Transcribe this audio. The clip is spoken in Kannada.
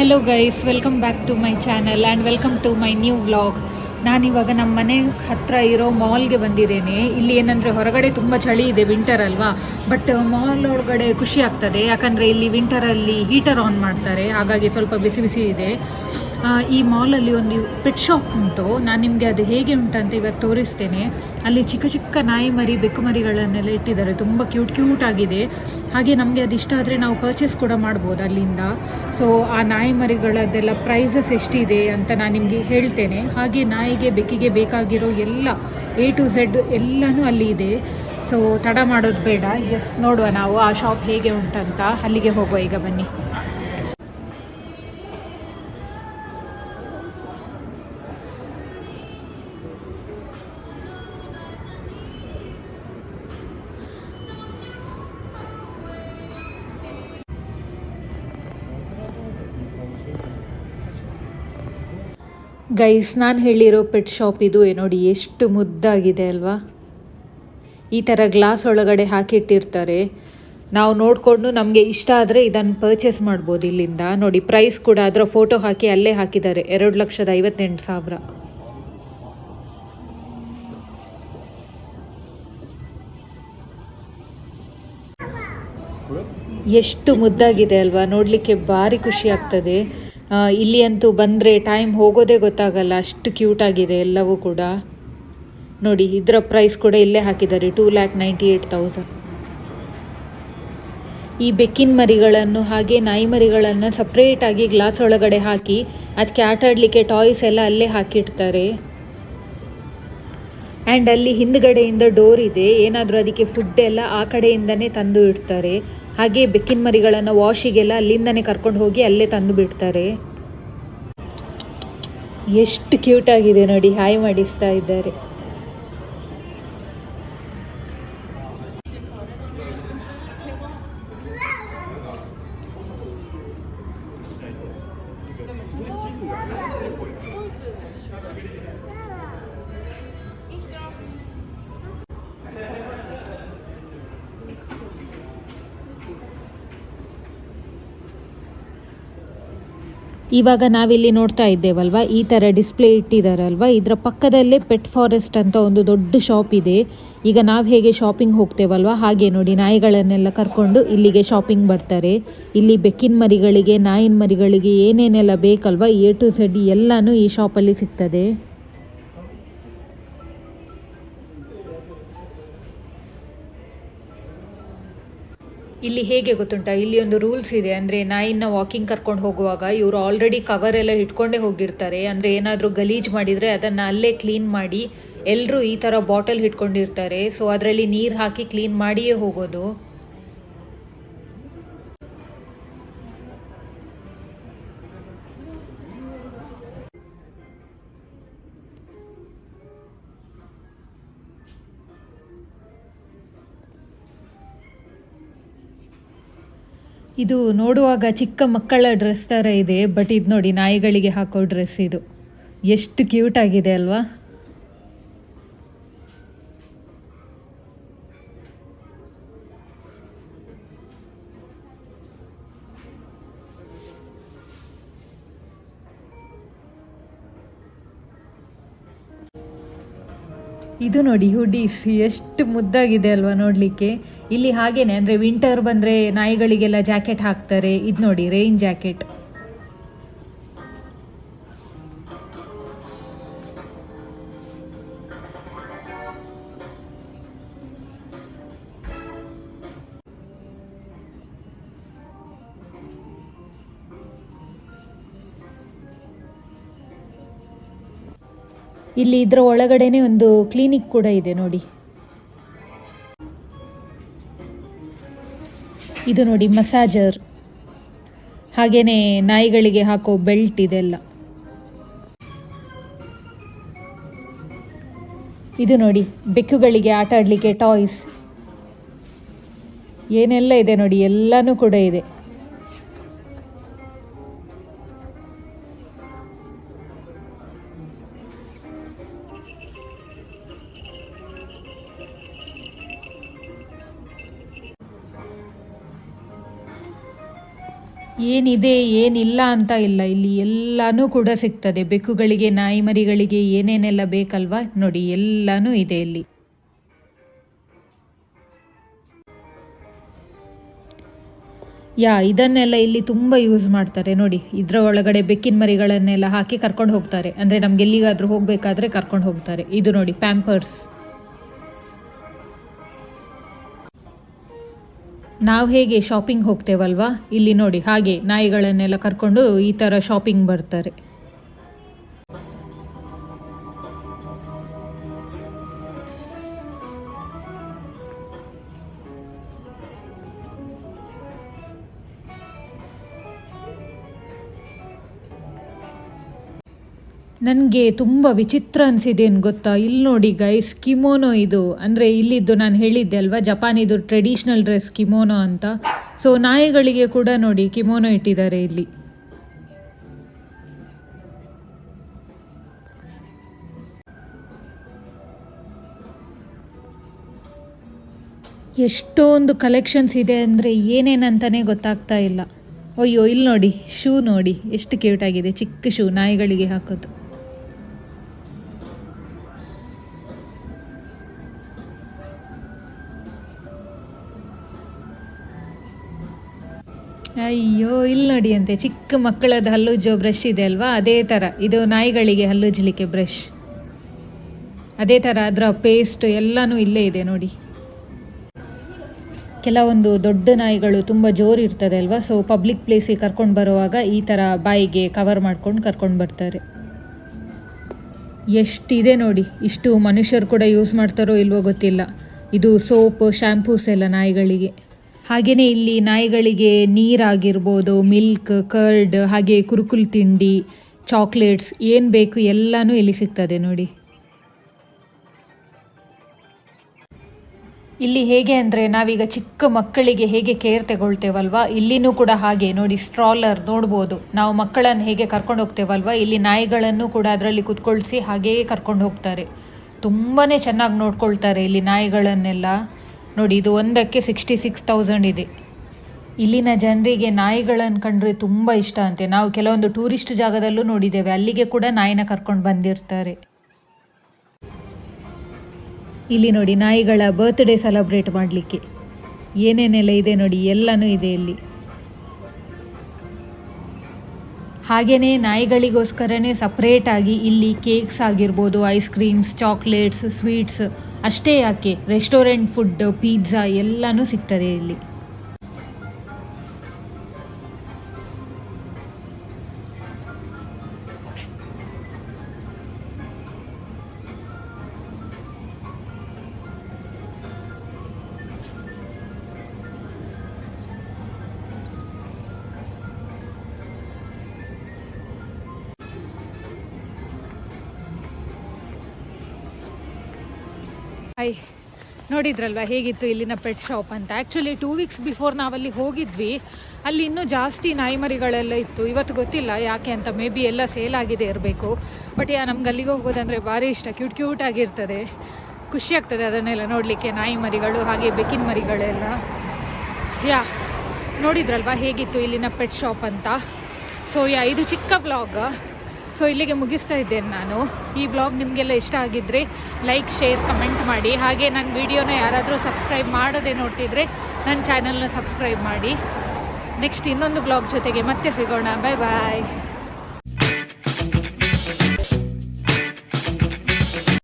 Hello guys, welcome back to my channel and welcome to my new vlog. ನಾನಿವಾಗ ನಮ್ಮ ಮನೆ ಹತ್ತಿರ ಇರೋ ಮಾಲ್ಗೆ ಬಂದಿದ್ದೇನೆ. ಇಲ್ಲಿ ಏನಂದರೆ ಹೊರಗಡೆ ತುಂಬ ಚಳಿ ಇದೆ, ವಿಂಟರ್ ಅಲ್ವಾ. ಬಟ್ ಮಾಲ್ ಒಳಗಡೆ ಖುಷಿ ಆಗ್ತದೆ, ಯಾಕಂದರೆ ಇಲ್ಲಿ ವಿಂಟರಲ್ಲಿ ಹೀಟರ್ ಆನ್ ಮಾಡ್ತಾರೆ, ಹಾಗಾಗಿ ಸ್ವಲ್ಪ ಬಿಸಿ ಬಿಸಿ ಇದೆ. ಈ ಮಾಲಲ್ಲಿ ಒಂದು ಪೆಟ್ ಶಾಪ್ ಉಂಟು. ನಾನು ನಿಮಗೆ ಅದು ಹೇಗೆ ಉಂಟಂತ ಇವತ್ತು ತೋರಿಸ್ತೇನೆ. ಅಲ್ಲಿ ಚಿಕ್ಕ ಚಿಕ್ಕ ನಾಯಿ ಮರಿ, ಬೆಕ್ಕು ಮರಿಗಳನ್ನೆಲ್ಲ ಇಟ್ಟಿದ್ದಾರೆ, ತುಂಬ ಕ್ಯೂಟ್ ಆಗಿದೆ. ಹಾಗೆ ನಮಗೆ ಅದು ಇಷ್ಟ ಆದರೆ ನಾವು ಪರ್ಚೇಸ್ ಕೂಡ ಮಾಡ್ಬೋದು ಅಲ್ಲಿಂದ. ಸೊ ಆ ನಾಯಿ ಮರಿಗಳದ್ದೆಲ್ಲ ಪ್ರೈಸಸ್ ಎಷ್ಟಿದೆ ಅಂತ ನಾನು ನಿಮಗೆ ಹೇಳ್ತೇನೆ. ಹಾಗೆ ನಾಯಿಗೆ ಬೆಕ್ಕಿಗೆ ಬೇಕಾಗಿರೋ ಎಲ್ಲ A to Z ಎಲ್ಲನೂ ಅಲ್ಲಿ ಇದೆ. ಸೊ ತಡ ಮಾಡೋದು ಬೇಡ, ನೋಡುವ ನಾವು ಆ ಶಾಪ್ ಹೇಗೆ ಉಂಟಂತ. ಅಲ್ಲಿಗೆ ಹೋಗುವ ಈಗ, ಬನ್ನಿ. ಗೈಸ್, ನಾನು ಹೇಳಿರೋ ಪೆಟ್ ಶಾಪ್ ಇದು. ನೋಡಿ ಎಷ್ಟು ಮುದ್ದಾಗಿದೆ ಅಲ್ವಾ. ಈ ಥರ ಗ್ಲಾಸ್ ಒಳಗಡೆ ಹಾಕಿಟ್ಟಿರ್ತಾರೆ. ನಾವು ನೋಡಿಕೊಂಡು ನಮಗೆ ಇಷ್ಟ ಆದರೆ ಇದನ್ನು ಪರ್ಚೇಸ್ ಮಾಡ್ಬೋದು ಇಲ್ಲಿಂದ. ನೋಡಿ ಪ್ರೈಸ್ ಕೂಡ ಅದರ ಫೋಟೋ ಹಾಕಿ ಅಲ್ಲೇ ಹಾಕಿದ್ದಾರೆ, 2,58,000. ಎಷ್ಟು ಮುದ್ದಾಗಿದೆ ಅಲ್ವಾ, ನೋಡಲಿಕ್ಕೆ ಭಾರಿ ಖುಷಿ ಆಗ್ತದೆ. ಇಲ್ಲಿ ಅಂತೂ ಬಂದರೆ ಟೈಮ್ ಹೋಗೋದೇ ಗೊತ್ತಾಗಲ್ಲ, ಅಷ್ಟು ಕ್ಯೂಟಾಗಿದೆ ಎಲ್ಲವೂ ಕೂಡ. ನೋಡಿ ಇದರ ಪ್ರೈಸ್ ಕೂಡ ಇಲ್ಲೇ ಹಾಕಿದ್ದಾರೆ, 2,98,000. ಈ ಬೆಕ್ಕಿನ ಮರಿಗಳನ್ನು ಹಾಗೆ ನಾಯಿ ಮರಿಗಳನ್ನು ಸಪ್ರೇಟಾಗಿ ಗ್ಲಾಸ್ ಒಳಗಡೆ ಹಾಕಿ ಅದಕ್ಕೆ ಆಟ ಆಡಲಿಕ್ಕೆ ಟಾಯ್ಸ್ ಎಲ್ಲ ಅಲ್ಲೇ ಹಾಕಿಡ್ತಾರೆ. ಆ್ಯಂಡ್ ಅಲ್ಲಿ ಹಿಂದ್ಗಡೆಯಿಂದ ಡೋರ್ ಇದೆ, ಏನಾದರೂ ಅದಕ್ಕೆ ಫುಡ್ ಎಲ್ಲ ಆ ಕಡೆಯಿಂದನೇ ತಂದು ಇಡ್ತಾರೆ. ಹಾಗೆ ಬೆಕ್ಕಿನ ಮರಿಗಳನ್ನು ವಾಶಿಗೆಲ್ಲ ಅಲ್ಲಿಂದನೇ ಕರ್ಕೊಂಡು ಹೋಗಿ ಅಲ್ಲೇ ತಂದು ಬಿಡ್ತಾರೆ. ಎಷ್ಟು ಕ್ಯೂಟಾಗಿದೆ ನೋಡಿ, ಹಾಯ್ ಮಾಡಿಸ್ತಾ ಇದ್ದಾರೆ. ಇವಾಗ ನಾವಿಲ್ಲಿ ನೋಡ್ತಾ ಇದ್ದೇವಲ್ವ, ಈ ಥರ ಡಿಸ್ಪ್ಲೇ ಇಟ್ಟಿದ್ದಾರಲ್ವ, ಇದರ ಪಕ್ಕದಲ್ಲೇ ಪೆಟ್ ಫಾರೆಸ್ಟ್ ಅಂತ ಒಂದು ದೊಡ್ಡ ಶಾಪ್ ಇದೆ. ಈಗ ನಾವು ಹೇಗೆ ಶಾಪಿಂಗ್ ಹೋಗ್ತೇವಲ್ವ, ಹಾಗೆ ನೋಡಿ ನಾಯಿಗಳನ್ನೆಲ್ಲ ಕರ್ಕೊಂಡು ಇಲ್ಲಿಗೆ ಶಾಪಿಂಗ್ ಬರ್ತಾರೆ. ಇಲ್ಲಿ ಬೆಕ್ಕಿನ ಮರಿಗಳಿಗೆ, ನಾಯಿನ ಮರಿಗಳಿಗೆ ಏನೇನೆಲ್ಲ ಬೇಕಲ್ವ, A to Z ಎಲ್ಲನೂ ಈ ಶಾಪಲ್ಲಿ ಸಿಗ್ತದೆ. ಇಲ್ಲಿ ಹೇಗೆ ಗೊತ್ತುಂಟ, ಇಲ್ಲಿ ಒಂದು ರೂಲ್ಸ್ ಇದೆ. ಅಂದರೆ ನಾಯಿನ ವಾಕಿಂಗ್ ಕರ್ಕೊಂಡು ಹೋಗುವಾಗ ಇವರು ಆಲ್ರೆಡಿ ಕವರ್ ಎಲ್ಲ ಇಟ್ಕೊಂಡೇ ಹೋಗಿರ್ತಾರೆ. ಅಂದರೆ ಏನಾದರೂ ಗಲೀಜು ಮಾಡಿದರೆ ಅದನ್ನು ಅಲ್ಲೇ ಕ್ಲೀನ್ ಮಾಡಿ, ಎಲ್ಲರೂ ಈ ಥರ ಬಾಟಲ್ ಇಟ್ಕೊಂಡಿರ್ತಾರೆ. ಸೊ ಅದರಲ್ಲಿ ನೀರು ಹಾಕಿ ಕ್ಲೀನ್ ಮಾಡಿಯೇ ಹೋಗೋದು. ಇದು ನೋಡುವಾಗ ಚಿಕ್ಕ ಮಕ್ಕಳ ಡ್ರೆಸ್ ಥರ ಇದೆ, ಬಟ್ ಇದು ನೋಡಿ ನಾಯಿಗಳಿಗೆ ಹಾಕೋ ಡ್ರೆಸ್ ಇದು. ಎಷ್ಟು ಕ್ಯೂಟ್ ಆಗಿದೆ ಅಲ್ವಾ. ಇದು ನೋಡಿ ಹುಡೀಸ್, ಎಷ್ಟು ಮುದ್ದಾಗಿದೆ ಅಲ್ವಾ ನೋಡಲಿಕ್ಕೆ. ಇಲ್ಲಿ ಹಾಗೇನೆ, ಅಂದರೆ ವಿಂಟರ್ ಬಂದರೆ ನಾಯಿಗಳಿಗೆಲ್ಲ ಜಾಕೆಟ್ ಹಾಕ್ತಾರೆ. ಇದು ನೋಡಿ ರೈನ್ ಜಾಕೆಟ್. ಇಲ್ಲಿ ಇದರ ಒಳಗಡೆನೆ ಒಂದು ಕ್ಲಿನಿಕ್ ಕೂಡ ಇದೆ ನೋಡಿ. ಇದು ನೋಡಿ ಮಸಾಜರ್, ಹಾಗೇನೆ ನಾಯಿಗಳಿಗೆ ಹಾಕೋ ಬೆಲ್ಟ್ ಇದೆಲ್ಲ. ಇದು ನೋಡಿ ಬೆಕ್ಕುಗಳಿಗೆ ಆಟ ಆಡಲಿಕ್ಕೆ ಟಾಯ್ಸ್ ಏನೆಲ್ಲ ಇದೆ ನೋಡಿ, ಎಲ್ಲನೂ ಕೂಡ ಇದೆ. ಏನಿದೆ ಏನಿಲ್ಲ ಅಂತ ಇಲ್ಲ, ಇಲ್ಲಿ ಎಲ್ಲನೂ ಕೂಡ ಸಿಗ್ತದೆ. ಬೆಕ್ಕುಗಳಿಗೆ, ನಾಯಿ ಮರಿಗಳಿಗೆ ಏನೇನೆಲ್ಲ ಬೇಕಲ್ವಾ, ನೋಡಿ ಎಲ್ಲನೂ ಇದೆ ಇಲ್ಲಿ. ಇದನ್ನೆಲ್ಲ ಇಲ್ಲಿ ತುಂಬ ಯೂಸ್ ಮಾಡ್ತಾರೆ ನೋಡಿ. ಇದರ ಒಳಗಡೆ ಬೆಕ್ಕಿನ ಮರಿಗಳನ್ನೆಲ್ಲ ಹಾಕಿ ಕರ್ಕೊಂಡು ಹೋಗ್ತಾರೆ. ಅಂದರೆ ನಮ್ಗೆ ಎಲ್ಲಿಗಾದರೂ ಹೋಗಬೇಕಾದ್ರೆ ಕರ್ಕೊಂಡು ಹೋಗ್ತಾರೆ. ಇದು ನೋಡಿ ಪ್ಯಾಂಪರ್ಸ್. ನಾವು ಹೇಗೆ ಶಾಪಿಂಗ್ ಹೋಗ್ತೇವಲ್ವಾ, ಇಲ್ಲಿ ನೋಡಿ ಹಾಗೆ ನಾಯಿಗಳನ್ನೆಲ್ಲ ಕರ್ಕೊಂಡು ಈ ಥರ ಶಾಪಿಂಗ್ ಬರ್ತಾರೆ. ನನಗೆ ತುಂಬ ವಿಚಿತ್ರ ಅನಿಸಿದೇನು ಗೊತ್ತಾ, ಇಲ್ಲಿ ನೋಡಿ ಗೈಸ್, ಕಿಮೋನೋ ಇದು. ಅಂದರೆ ಇಲ್ಲಿದ್ದು ನಾನು ಹೇಳಿದ್ದೆ ಅಲ್ವಾ, ಜಪಾನಿದು ಟ್ರೆಡಿಷ್ನಲ್ ಡ್ರೆಸ್ ಕಿಮೋನೋ ಅಂತ. ಸೊ ನಾಯಿಗಳಿಗೆ ಕೂಡ ನೋಡಿ ಕಿಮೋನೋ ಇಟ್ಟಿದ್ದಾರೆ ಇಲ್ಲಿ. ಎಷ್ಟೊಂದು ಕಲೆಕ್ಷನ್ಸ್ ಇದೆ ಅಂದರೆ ಏನೇನಂತಲೇ ಗೊತ್ತಾಗ್ತಾ ಇಲ್ಲ. ಅಯ್ಯೋ ಇಲ್ಲಿ ನೋಡಿ, ಶೂ ನೋಡಿ ಎಷ್ಟು ಕ್ಯೂಟ್ ಆಗಿದೆ, ಚಿಕ್ಕ ಶೂ ನಾಯಿಗಳಿಗೆ ಹಾಕೋದು. ಅಯ್ಯೋ ಇಲ್ಲಿ ನೋಡಿ ಅಂತೆ, ಚಿಕ್ಕ ಮಕ್ಕಳದ ಹಲ್ಲುಜ್ಜೋ ಬ್ರಷ್ ಇದೆ ಅಲ್ವಾ, ಅದೇ ಥರ ಇದು ನಾಯಿಗಳಿಗೆ ಹಲ್ಲುಜ್ಜಲಿಕ್ಕೆ ಬ್ರಷ್. ಅದೇ ಥರ ಅದರ ಪೇಸ್ಟ್ ಎಲ್ಲನೂ ಇಲ್ಲೇ ಇದೆ ನೋಡಿ. ಕೆಲವೊಂದು ದೊಡ್ಡ ನಾಯಿಗಳು ತುಂಬ ಜೋರು ಇರ್ತದೆ ಅಲ್ವಾ, ಸೊ ಪಬ್ಲಿಕ್ ಪ್ಲೇಸಿಗೆ ಕರ್ಕೊಂಡು ಬರುವಾಗ ಈ ಥರ ಬಾಯಿಗೆ ಕವರ್ ಮಾಡ್ಕೊಂಡು ಕರ್ಕೊಂಡು ಬರ್ತಾರೆ. ಎಷ್ಟಿದೆ ನೋಡಿ, ಇಷ್ಟು ಮನುಷ್ಯರು ಕೂಡ ಯೂಸ್ ಮಾಡ್ತಾರೋ ಇಲ್ವೋ ಗೊತ್ತಿಲ್ಲ. ಇದು ಸೋಪ್, ಶ್ಯಾಂಪೂಸ್ ಎಲ್ಲ ನಾಯಿಗಳಿಗೆ. ಹಾಗೆಯೇ ಇಲ್ಲಿ ನಾಯಿಗಳಿಗೆ ನೀರಾಗಿರ್ಬೋದು, ಮಿಲ್ಕ್, ಕರ್ಡ್, ಹಾಗೆ ಕುರುಕುಲು ತಿಂಡಿ, ಚಾಕ್ಲೇಟ್ಸ್ ಏನು ಬೇಕು ಎಲ್ಲನೂ ಇಲ್ಲಿ ಸಿಗ್ತದೆ ನೋಡಿ. ಇಲ್ಲಿ ಹೇಗೆ ಅಂದರೆ ನಾವೀಗ ಚಿಕ್ಕ ಮಕ್ಕಳಿಗೆ ಹೇಗೆ ಕೇರ್ ತಗೊಳ್ತೇವಲ್ವಾ, ಇಲ್ಲಿನೂ ಕೂಡ ಹಾಗೆ ನೋಡಿ. ಸ್ಟ್ರಾಲರ್ ನೋಡ್ಬೋದು, ನಾವು ಮಕ್ಕಳನ್ನು ಹೇಗೆ ಕರ್ಕೊಂಡು ಹೋಗ್ತೇವಲ್ವಾ, ಇಲ್ಲಿ ನಾಯಿಗಳನ್ನು ಕೂಡ ಅದರಲ್ಲಿ ಕುತ್ಕೊಳಿಸಿ ಹಾಗೆಯೇ ಕರ್ಕೊಂಡು ಹೋಗ್ತಾರೆ. ತುಂಬಾ ಚೆನ್ನಾಗಿ ನೋಡ್ಕೊಳ್ತಾರೆ ಇಲ್ಲಿ ನಾಯಿಗಳನ್ನೆಲ್ಲ ನೋಡಿ. ಇದು ಒಂದಕ್ಕೆ 66,000 ಇದೆ. ಇಲ್ಲಿನ ಜನರಿಗೆ ನಾಯಿಗಳನ್ನು ಕಂಡ್ರೆ ತುಂಬ ಇಷ್ಟ ಅಂತೆ. ನಾವು ಕೆಲವೊಂದು ಟೂರಿಸ್ಟ್ ಜಾಗದಲ್ಲೂ ನೋಡಿದ್ದೇವೆ, ಅಲ್ಲಿಗೆ ಕೂಡ ನಾಯಿನ ಕರ್ಕೊಂಡು ಬಂದಿರ್ತಾರೆ. ಇಲ್ಲಿ ನೋಡಿ ನಾಯಿಗಳ ಬರ್ತ್ಡೇ ಸೆಲೆಬ್ರೇಟ್ ಮಾಡಲಿಕ್ಕೆ ಏನೇನೆಲ್ಲ ಇದೆ ನೋಡಿ, ಎಲ್ಲನೂ ಇದೆ ಇಲ್ಲಿ. ಹಾಗೆಯೇ ನಾಯಿಗಳಿಗೋಸ್ಕರನೇ ಸಪ್ರೇಟಾಗಿ ಇಲ್ಲಿ ಕೇಕ್ಸ್ ಆಗಿರ್ಬೋದು, ಐಸ್ ಕ್ರೀಮ್ಸ್, ಚಾಕ್ಲೇಟ್ಸ್, ಸ್ವೀಟ್ಸ್ ಅಷ್ಟೇ ಯಾಕೆ, ರೆಸ್ಟೋರೆಂಟ್ ಫುಡ್, ಪಿಜ್ಜಾ ಎಲ್ಲನೂ ಸಿಗ್ತದೆ ಇಲ್ಲಿ. ನೋಡಿದ್ರಲ್ವ ಹೇಗಿತ್ತು ಇಲ್ಲಿನ ಪೆಟ್ ಶಾಪ್ ಅಂತ. ಆ್ಯಕ್ಚುಲಿ 2 ವೀಕ್ಸ್ ಬಿಫೋರ್ ನಾವಲ್ಲಿ ಹೋಗಿದ್ವಿ, ಅಲ್ಲಿ ಇನ್ನೂ ಜಾಸ್ತಿ ನಾಯಿಮರಿಗಳೆಲ್ಲ ಇತ್ತು. ಇವತ್ತು ಗೊತ್ತಿಲ್ಲ ಯಾಕೆ ಅಂತ, ಮೇ ಬಿ ಎಲ್ಲ ಸೇಲ್ ಆಗಿದೆ ಇರಬೇಕು. ಬಟ್ ನಮ್ಗೆ ಅಲ್ಲಿಗೆ ಹೋಗೋದಂದರೆ ಭಾರಿ ಇಷ್ಟ. ಕ್ಯೂಟ್ ಆಗಿರ್ತದೆ, ಖುಷಿ ಆಗ್ತದೆ ಅದನ್ನೆಲ್ಲ ನೋಡಲಿಕ್ಕೆ, ನಾಯಿ ಮರಿಗಳು ಹಾಗೆ ಬೆಕ್ಕಿನ ಮರಿಗಳೆಲ್ಲ. ನೋಡಿದ್ರಲ್ವ ಹೇಗಿತ್ತು ಇಲ್ಲಿನ ಪೆಟ್ ಶಾಪ್ ಅಂತ. ಸೊ ಇದು ಚಿಕ್ಕ ವ್ಲಾಗ್. ಸೊ ಇಲ್ಲಿಗೆ ಮುಗಿಸ್ತಾ ಇದ್ದೇನೆ ನಾನು. ಈ ವ್ಲಾಗ್ ನಿಮಗೆಲ್ಲ ಇಷ್ಟ ಆಗಿದ್ದರೆ ಲೈಕ್, ಶೇರ್, ಕಮೆಂಟ್ ಮಾಡಿ. ಹಾಗೆ ನನ್ನ ವಿಡಿಯೋನ ಯಾರಾದರೂ ಸಬ್ಸ್ಕ್ರೈಬ್ ಮಾಡದೆ ನೋಡ್ತಿದ್ರೆ ನನ್ನ ಚಾನಲ್ನ ಸಬ್ಸ್ಕ್ರೈಬ್ ಮಾಡಿ. ನೆಕ್ಸ್ಟ್ ಇನ್ನೊಂದು ವ್ಲಾಗ್ ಜೊತೆಗೆ ಮತ್ತೆ ಸಿಗೋಣ. ಬಾಯ್ ಬಾಯ್.